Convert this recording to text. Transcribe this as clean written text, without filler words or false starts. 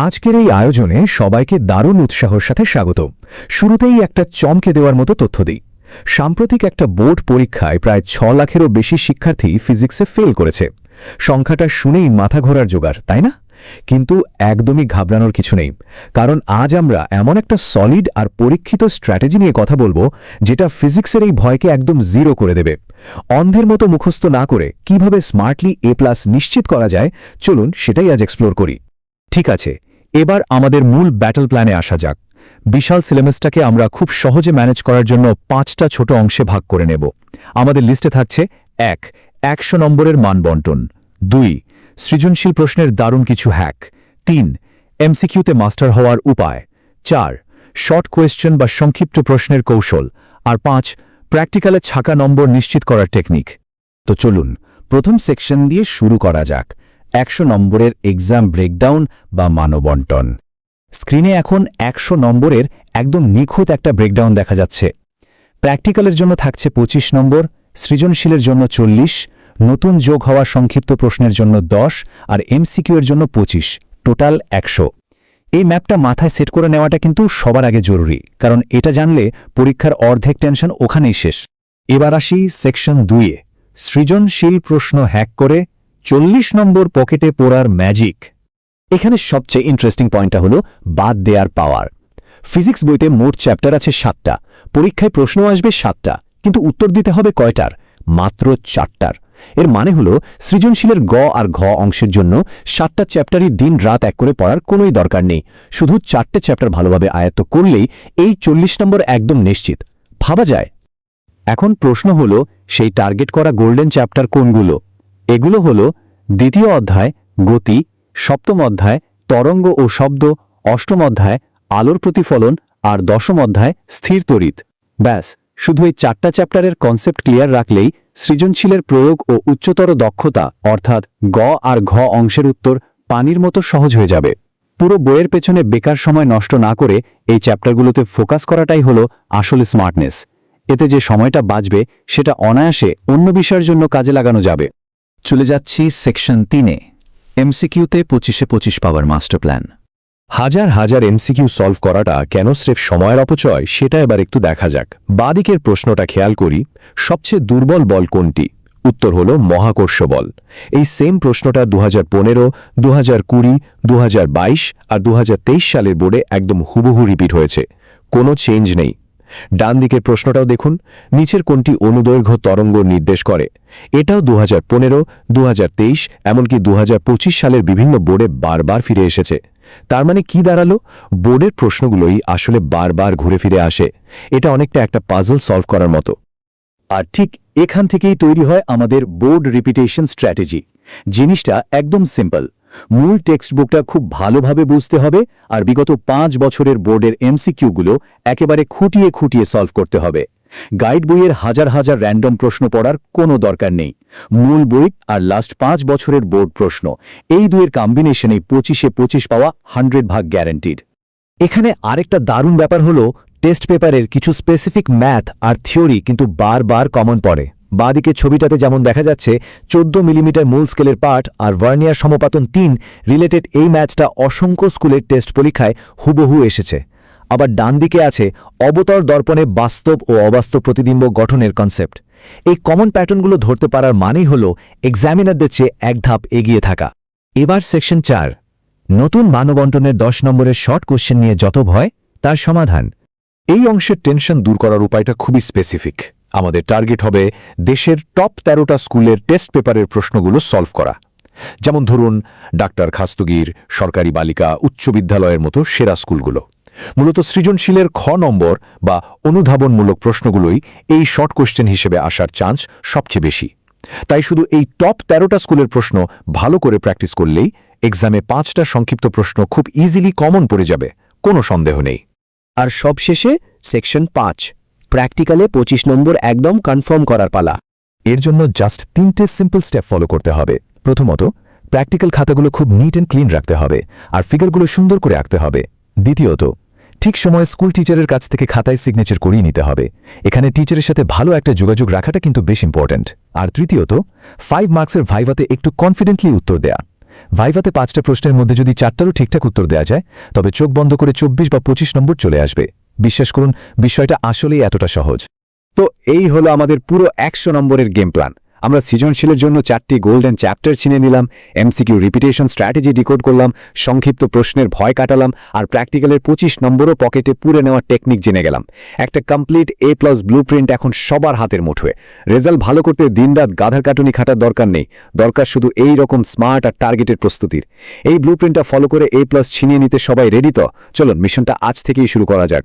আজকের এই আয়োজনে সবাইকে দারুণ উৎসাহের সাথে স্বাগত। শুরুতেই একটা চমকে দেওয়ার মতো তথ্য দিই। সাম্প্রতিক একটা বোর্ড পরীক্ষায় প্রায় 6 লাখেরও বেশি শিক্ষার্থী ফিজিক্সে ফেল করেছে। সংখ্যাটা শুনেই মাথা ঘোরার জোগাড়, তাই না? কিন্তু একদমই ঘাবড়ানোর কিছু নেই, কারণ আজ আমরা এমন একটা সলিড আর পরীক্ষিত স্ট্র্যাটেজি নিয়ে কথা বলবো যেটা ফিজিক্সের এই ভয়কে একদম জিরো করে দেবে। অন্ধের মতো মুখস্থ না করে কিভাবে স্মার্টলি A+ নিশ্চিত করা যায়, চলুন সেটাই আজ এক্সপ্লোর করি। ঠিক আছে, এবার আমাদের মূল ব্যাটল প্ল্যানে আসা যাক। বিশাল সিলেবাসটাকে আমরা খুব সহজে ম্যানেজ করার জন্য 5টা ছোট অংশে ভাগ করে নেব। আমাদের লিস্টে থাকছে 1. 100 নম্বরের মান বণ্টন, 2. সৃজনশীল প্রশ্নের দারুণ কিছু হ্যাক, 3. MCQতে মাস্টার হওয়ার উপায়, 4. শর্ট কোয়েশ্চেন বা সংক্ষিপ্ত প্রশ্নের কৌশল, আর 5. প্র্যাকটিক্যালে ছাকা নম্বর নিশ্চিত করার টেকনিক। তো চলুন প্রথম সেকশন দিয়ে শুরু করা যাক। 100 নম্বরের এক্সাম ব্রেকডাউন বা মানবণ্টন। স্ক্রিনে এখন 100 নম্বরের একদম নিখুঁত একটা ব্রেকডাউন দেখা যাচ্ছে। প্র্যাকটিক্যালের জন্য থাকছে 25 নম্বর, সৃজনশীলের জন্য 40, নতুন যোগ হওয়া সংক্ষিপ্ত প্রশ্নের জন্য 10 আর MCQ এর জন্য 25, টোটাল 100। এই ম্যাপটা মাথায় সেট করে নেওয়াটা কিন্তু সবার আগে জরুরি, কারণ এটা জানলে পরীক্ষার অর্ধেক টেনশন ওখানেই শেষ। এবার আসি সেকশন 2-এ, সৃজনশীল প্রশ্ন হ্যাক করে 40 নম্বর পকেটে পড়ার ম্যাজিক। এখানে সবচেয়ে ইন্টারেস্টিং পয়েন্টটা হলো বাদ দেয়ার পাওয়ার। ফিজিক্স বইতে মোট চ্যাপ্টার আছে 7টা, পরীক্ষায় প্রশ্ন আসবে 7টা, কিন্তু উত্তর দিতে হবে কয়টার? মাত্র 4টার। এর মানে হলো সৃজনশীলের গ আর ঘ অংশের জন্য 7টা চ্যাপ্টারই দিন রাত এক করে পড়ার কোনোই দরকার নেই। শুধু 4টে চ্যাপ্টার ভালোভাবে আয়ত্ত করলেই এই 40 নম্বর একদম নিশ্চিত। ভাবা যায়। এখন প্রশ্ন হলো, সেই টার্গেট করা গোল্ডেন চ্যাপ্টার কোনগুলো? এগুলো হলো দ্বিতীয় অধ্যায় গতি, সপ্তম অধ্যায় তরঙ্গ ও শব্দ, অষ্টম অধ্যায় আলোর প্রতিফলন আর দশম অধ্যায় স্থির তড়িৎ। ব্যাস, শুধু এই 4টা চ্যাপ্টারের কনসেপ্ট ক্লিয়ার রাখলেই সৃজনশীলের প্রয়োগ ও উচ্চতর দক্ষতা অর্থাৎ গ আর ঘ অংশের উত্তর পানির মতো সহজ হয়ে যাবে। পুরো বইয়ের পেছনে বেকার সময় নষ্ট না করে এই চ্যাপ্টারগুলোতে ফোকাস করাটাই হলো আসলে স্মার্টনেস। এতে যে সময়টা বাঁচবে সেটা অনায়াসে অন্য বিষয়ের জন্য কাজে লাগানো যাবে। চলে যাচ্ছি সেকশন 3-এ, MCQতে 25-এ 25 পাওয়ার মাস্টার প্ল্যান। হাজার হাজার MCQ সলভ করাটা কেন স্রেফ সময়ের অপচয়, সেটা এবার একটু দেখা যাক। বাঁদিকের প্রশ্নটা খেয়াল করি, সবচেয়ে দুর্বল বল কোনটি? উত্তর হলো মহাকর্ষ বল। এই সেম প্রশ্নটা 2015, 2020, 2022 আর 2023 সালের বোর্ডে একদম হুবহু রিপিট হয়েছে, কোনো চেঞ্জ নেই। ডান দিকের প্রশ্নটাও দেখুন, নিচের কোনটি অনুদৈর্ঘ্য তরঙ্গ নির্দেশ করে? এটাও 2015, 2023 এমনকি 2025 সালের বিভিন্ন বোর্ডে বারবার ফিরে এসেছে। তার মানে কি দাঁড়ালো? বোর্ডের প্রশ্নগুলোই আসলে বারবার ঘুরে ফিরে আসে। এটা অনেকটা একটা পাজল সলভ করার মতো। আর ঠিক এখান থেকেই তৈরি হয় আমাদের বোর্ড রিপিটেশন স্ট্র্যাটেজি। জিনিসটা একদম সিম্পল। মূল টেক্সটবুকটা খুব ভালোভাবে বুঝতে হবে আর বিগত 5 বছরের বোর্ডের MCQগুলো একেবারে খুঁটিয়ে খুঁটিয়ে সলভ করতে হবে। গাইড বইয়ের হাজার হাজার র্যান্ডম প্রশ্ন পড়ার কোনো দরকার নেই। মূল বই আর লাস্ট 5 বছরের বোর্ড প্রশ্ন, এই দুয়ের কম্বিনেশনে 25-এ 25 পাওয়া 100% গ্যারান্টিড। এখানে আরেকটা দারুণ ব্যাপার হলো, টেস্ট পেপারের কিছু স্পেসিফিক ম্যাথ আর থিওরি কিন্তু বারবার কমন পড়ে। বাঁদিকে ছবিটাতে যেমন দেখা যাচ্ছে 14 মিলিমিটার মূল স্কেলের পার্ট আর ভার্নিয়ার সমপাতন 3 রিলেটেড এই ম্যাথটা অসংখ্য স্কুলের টেস্ট পরীক্ষায় হুবহু এসেছে। আবার ডান দিকে আছে অবতর দর্পণে বাস্তব ও অবাস্তব প্রতিবিম্ব গঠনের কনসেপ্ট। এই কমন প্যাটার্নগুলো ধরতে পারার মানেই হল এক্সামিনারদের চেয়ে এক ধাপ এগিয়ে থাকা। এবার সেকশন 4, নতুন মানবণ্টনের 10 নম্বরের শর্ট কোশ্চেন নিয়ে যত ভয় তার সমাধান। এই অংশের টেনশন দূর করার উপায়টা খুবই স্পেসিফিক। আমাদের টার্গেট হবে দেশের টপ 13টা স্কুলের টেস্ট পেপারের প্রশ্নগুলো সলভ করা। যেমন ধরুন ডাক্তার খাস্তগীর, সরকারি বালিকা উচ্চ বিদ্যালয়ের মতো সেরা স্কুলগুলো। মূলত সৃজনশীলের খ নম্বর বা অনুধাবনমূলক প্রশ্নগুলোই এই শর্ট কোশ্চেন হিসেবে আসার চান্স সবচেয়ে বেশি। তাই শুধু এই টপ 13টা স্কুলের প্রশ্ন ভালো করে প্র্যাকটিস করলেই এক্সামে 5টা সংক্ষিপ্ত প্রশ্ন খুব ইজিলি কমন পড়ে যাবে, কোনো সন্দেহ নেই। আর সবশেষে সেকশন 5, প্র্যাকটিক্যালে 25 নম্বর একদম কনফার্ম করার পালা। এর জন্য জাস্ট 3টে সিম্পল স্টেপ ফলো করতে হবে। প্রথমত, প্র্যাকটিক্যাল খাতাগুলো খুব নিট অ্যান্ড ক্লিন রাখতে হবে আর ফিগারগুলো সুন্দর করে আঁকতে হবে। দ্বিতীয়ত, ঠিক সময়ে স্কুল টিচারের কাছ থেকে খাতায় সিগনেচার করিয়ে নিতে হবে। এখানে টিচারের সাথে ভালো একটা যোগাযোগ রাখাটা কিন্তু বেশ ইম্পর্ট্যান্ট। আর তৃতীয়ত, 5 মার্কসের ভাইভাতে একটু কনফিডেন্টলি উত্তর দেয়া। ভাইভাতে 5টা প্রশ্নের মধ্যে যদি 4টারও ঠিকঠাক উত্তর দেওয়া যায় তবে চোখ বন্ধ করে 24 বা 25 নম্বর চলে আসবে। বিশ্বাস করুন, বিষয়টা আসলেই এতটা সহজ। তো এই হলো আমাদের পুরো 100 নম্বরের গেম প্ল্যান। আমরা সৃজনশীলের জন্য 4টি গোল্ডেন চ্যাপ্টার চিনে নিলাম, এমসিকিউ রিপিটেশন স্ট্র্যাটেজি ডিকোড করলাম, সংক্ষিপ্ত প্রশ্নের ভয় কাটালাম, আর প্র্যাকটিক্যালের 25 নম্বরও পকেটে পুরে নেওয়ার টেকনিক জেনে গেলাম। একটা কমপ্লিট A+ ব্লুপ্রিন্ট এখন সবার হাতের মুঠোয়। রেজাল্ট ভালো করতে দিনরাত গাধার কাটুনি খাটার দরকার নেই, দরকার শুধু এই রকম স্মার্ট আর টার্গেটের প্রস্তুতির। এই ব্লুপ্রিন্টটা ফলো করে A+ ছিনিয়ে নিতে সবাই রেডি তো? চলুন মিশনটা আজ থেকেই শুরু করা যাক।